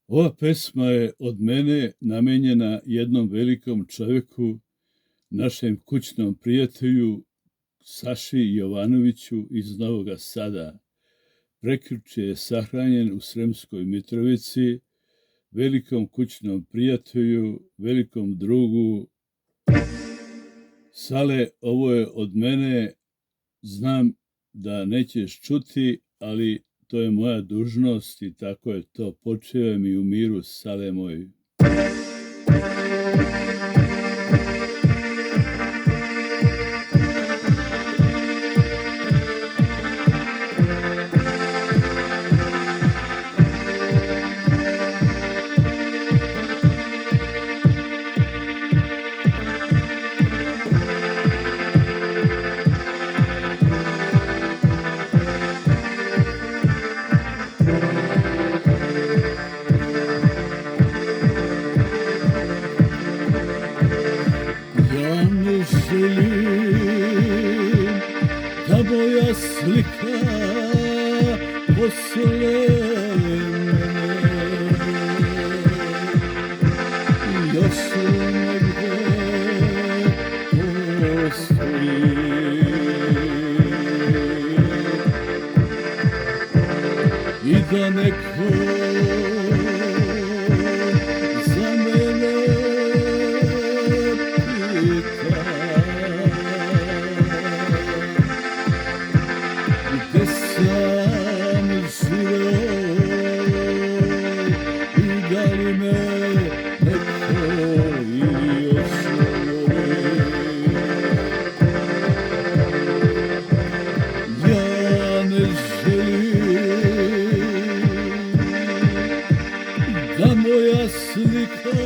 Ova pesma je od mene namenjena jednom velikom čoveku, našem kućnom prijatelju Saši Jovanoviću iz Novog Sada. Prekjuče je sahranjen u Sremskoj Mitrovici, velikom kućnom prijatelju, velikom drugu. Sale, ovo je od mene, znam da nećeš čuti, ali to je moja dužnost i tako je to. Počivaj mi u miru, Sale moj. Želim da moja slika posle mene još negde postoji i da neko za mene pita gde sam živeo i da li me neko još voli. Ja ne želim da moja slika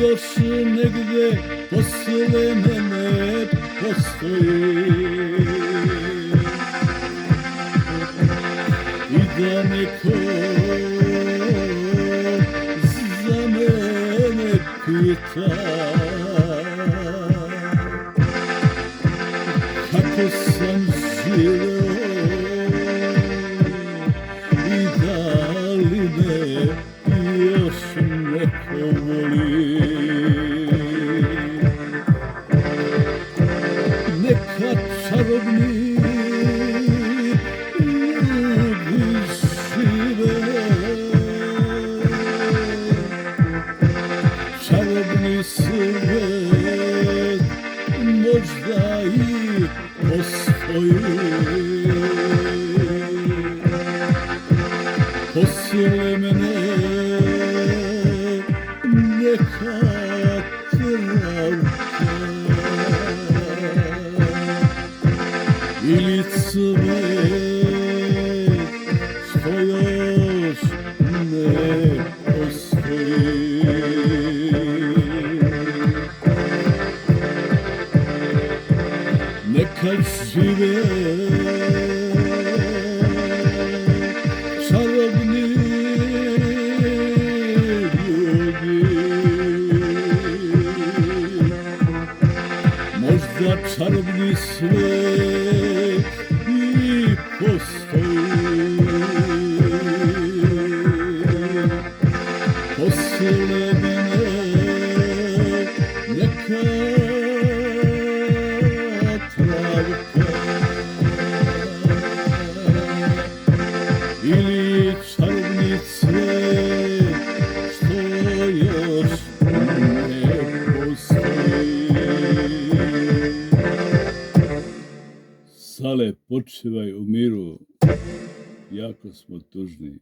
još negde posle mene postoji i da neko za mene pita kako sam živeo i da li me još neko voli. Neka čarobni ljudi žive, čarobni svet možda i postoji. Posle mene neka travka ili cvet što još ne postoji. Neka žive čarobni ljudi, možda čarobni svet i postoji. Posle mene neka travka ili čarobni cvet što još ne postoji. Sale, počivaj u miru, jako smo tužni.